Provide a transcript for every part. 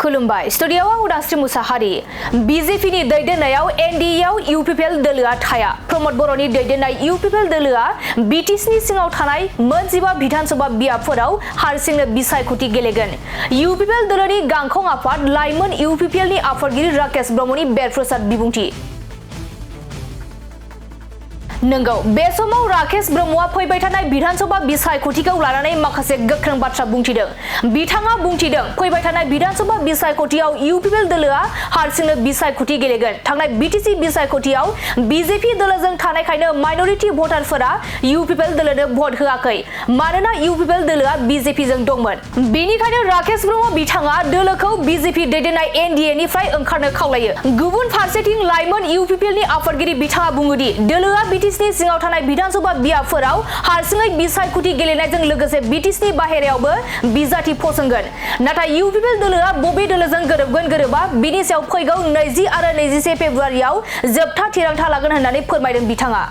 खुलुमबाय स्टुडियोआव आं उदास्रि मुसाहारि बिजेपिनि दैदेननायाव एनडिएआव इउपिपिएल दोलोआ थाया प्रमद बर'नि दैदेननाय इउपिपिएल दोलोआ बिटिसिनि सिङाव थानाय मोनजिबा विधानसभा बियाबफोराव हारसिंनो बिसायख'थि गेलेगोन इउपिपिएल दोलोनि गांखं आफाद लाइमोन इउपिपिएलनि आफादगिरि राकेश ब्रह्मनि बेरफ्रोसाद बिबुंथि नंगौ बे समाव राकेश ब्रह्मआ फैबाय थानाय विधानसभा बिसायख'थिखौ लानानै माखासे गोख्रों बाथ्रा बुंथिदों बिथाङा बुंथिदों फैबाय थानाय विधानसभा बिसायख'थियाव इउपिपिएल दोलोआ हारसिंनो बिसायख'थि गेलेगोन थांनाय बिटिसि बिसायख'थियाव बिजेपि दोलोजों थानायखायनो माइनरिटी भटारफोरा इउपिपिएल दोलोनो भट होआखै मानोना इउपिपिएल दोलोआ बिजेपिजों दंमोन बेनिखायनो राकेश ब्रह्म बिथाङा दोलोखौ बिजेपि दैदेननाय एनडिएनिफ्राय ओंखारनो खावलायो गुबुन फारसेथिं लाइमोन इउपिपिएलनि आफादगिरि बिथाङा बुङोदि दोलोआ बिटिसिनि सिङाव थानाय विधानसभा बियाबफोराव हारसिङै बिसायख'थि गेलेनायजों लोगोसे बिटिसिनि बाहेरायावबो बिजाथि फसंगोन नाथाय इउपिपिएल दोलोआ बबे दोलोजों गोरोबगोन गोरोबा बिनि सायाव फैगौ 20 आरो 21 फेब्रुआरियाव जोबथा थिरांथा लागोन होननानै फोरमायदों बिथाङा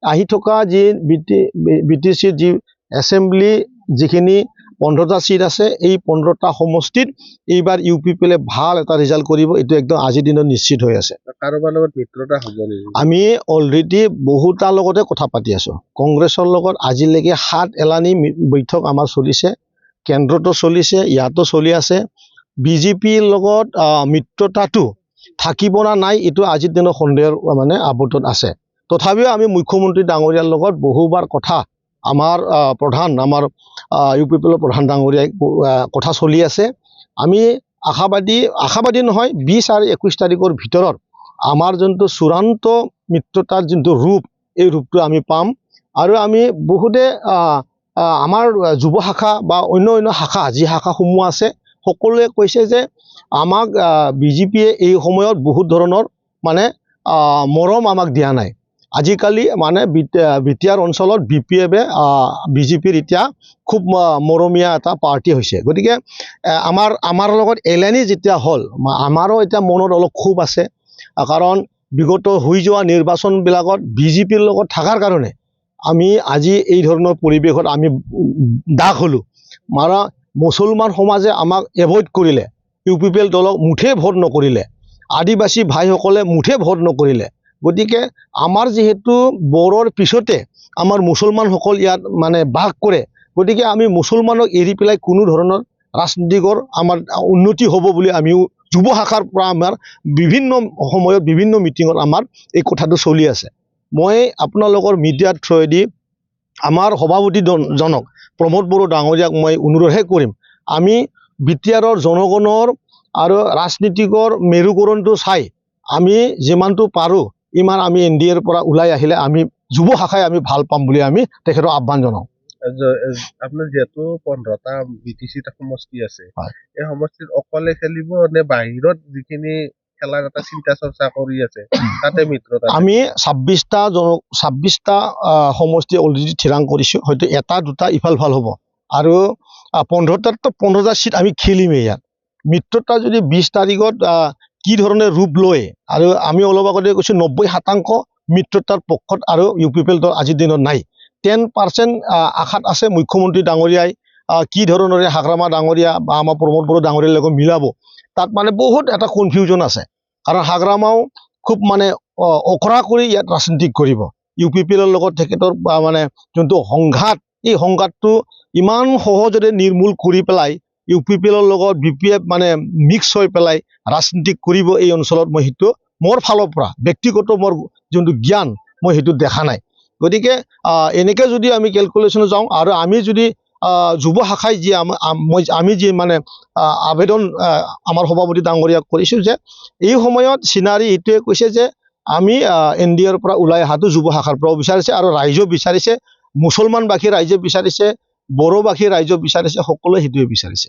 আহি থকা যি বিটিচিৰ যি এছেম্বলি যিখিনি 15টা সিট আছে এই 15টা সমষ্টিত এইবাৰ ইউপিপিএলে ভাল এটা ৰিজাল্ট কৰিব এইটো একদম আজিৰ দিনত নিশ্চিত হৈ আছে কাৰোবাৰ লগত মিত্ৰতা হ'ব নেকি আমি অলৰেডি বহুতাৰ লগতে কথা পাতি আছো কংগ্ৰেছৰ লগত আজিলৈকে 7 এলানি বৈঠক আমাৰ চলিছে কেন্দ্ৰতো চলিছে ইয়াতো চলি আছে বিজেপিৰ লগত মিত্ৰতাটো থাকিব না নাই এইটো আজিৰ দিনৰ সন্দেহৰ মানে আবদ্ধত আছে তথাপিও আমি মুখ্যমন্ত্ৰী ডাঙৰীয়াৰ লগত বহুবাৰ কথা আমাৰ প্ৰধান আমাৰ ইউপিপিএলৰ প্ৰধান ডাঙৰীয়াই কথা চলি আছে আমি আশাবাদী নহয় 20 আৰু 21 তাৰিখৰ ভিতৰত আমাৰ যোনটো চূড়ান্ত মিত্ৰতাৰ যোনটো ৰূপ এই ৰূপটো আমি পাম আৰু আমি বহুতে আমাৰ যুৱ শাখা বা অন্য শাখা যি শাখাসমূহ আছে সকলোৱে কৈছে যে আমাক বিজেপিয়ে এই সময়ত বহুত ধৰণৰ মানে মৰম আমাক দিয়া নাই আজিকালি মানে বিটিআৰ অঞ্চলত বিপিএফে বিজেপিৰ এতিয়া খুব মৰমীয়া এটা পাৰ্টি হৈছে গতিকে আমাৰ লগত এলানি যেতিয়া হল আমাৰো এতিয়া মনত অলপ খুব আছে কাৰণ বিগত হৈ যোৱা নিৰ্বাচনবিলাকত বিজেপিৰ লগত থকাৰ কাৰণে আমি আজি এই ধৰণৰ পৰিৱেশত আমি দাগ হলো মাৰা মুছলমান সমাজে আমাক এভয়েড কৰিলে ইউপিপিএল দলক মুঠে ভোট নকৰিলে আদিবাসী ভাইসকলে মুঠে ভোট নকৰিলে গতিকে আমাৰ যেহেতু বৰৰ পিছতে আমাৰ মুছলমানসকল ইয়াত মানে বাস কৰে গতিকে আমি মুছলমানক এৰি পেলাই কোনো ধৰণৰ ৰাজনীতিকৰ আমাৰ উন্নতি হ'ব বুলি আমি যুৱ শাখাৰ পৰা আমাৰ বিভিন্ন সময়ত বিভিন্ন মিটিঙত আমাৰ এই কথাটো চলি আছে মই আপোনালোকৰ মিডিয়াৰ থ্ৰুৱেদি আমাৰ সভাপতি জনক প্ৰমোদ বড়ো ডাঙৰীয়াক মই অনুৰোধহে কৰিম আমি বিটিআৰৰ জনগণৰ আৰু ৰাজনীতিকৰ মেৰুকৰণটো চাই আমি যিমানটো পাৰো ইমান আমি এনডিএৰ পৰা ওলাই আহিলে আমি যুৱ শাখাই আমি ভাল পাম বুলি আমি তেখেতৰ আহ্বান জনাওঁ আপোনাৰ যেহেতু 15টা বিটিচিটা সমষ্টি আছে এই সমষ্টিত অকলে খেলিব নে বাহিৰত যিখিনি খেলাৰ এটা চিন্তা চৰ্চা কৰি আছে তাতে মিত্ৰতা আমি 26টা সমষ্টি অলৰেডি থিৰাং কৰিছো হয়তো এটা দুটা ইফাল ভাল হ'ব আৰু 15টা সিট আমি খেলিমেই ইয়াত মিত্ৰতা যদি 20 তাৰিখত কি ধৰণে ৰূপ লয় আৰু আমি অলপ আগতে কৈছো 90% মিত্ৰতাৰ পক্ষত আৰু ইউপিপিএল দল আজিৰ দিনত নাই 10% আশাত আছে মুখ্যমন্ত্ৰী ডাঙৰীয়াই কি ধৰণৰে হাগ্ৰামা ডাঙৰীয়া বা আমাৰ প্ৰমোদ বড়ো ডাঙৰীয়াৰ লগত মিলাব তাত মানে বহুত এটা কনফিউজন আছে কাৰণ হাগ্ৰামাও খুব মানে অখৰা কৰি ইয়াত ৰাজনীতি কৰিব ইউপিপিএলৰ লগত তেখেতৰ মানে যোনটো সংঘাত এই সংঘাতটো ইমান সহজতে নিৰ্মূল কৰি পেলাই ইউপিপিএলৰ লগত বিপিএফ মানে মিক্স হৈ পেলাই ৰাজনীতি কৰিব এই অঞ্চলত মই সেইটো মোৰ ফালৰ পৰা ব্যক্তিগত মোৰ যোনটো জ্ঞান মই সেইটো দেখা নাই গতিকে এনেকৈ যদি আমি কেলকুলেশ্যন যাওঁ আৰু আমি যদি যুৱ শাখাই যি আমি যি মানে আবেদন আমাৰ সভাপতি ডাঙৰীয়াক কৰিছোঁ যে এই সময়ত চিনাৰী এইটোৱে কৈছে যে আমি এনডিএৰ পৰা ওলাই অহাটো যুৱ শাখাৰ পৰাও বিচাৰিছে আৰু ৰাইজেও বিচাৰিছে মুছলমানবাসী ৰাইজে বিচাৰিছে বড়োবাসী ৰাইজেও বিচাৰিছে সকলোৱে সেইটোৱে বিচাৰিছে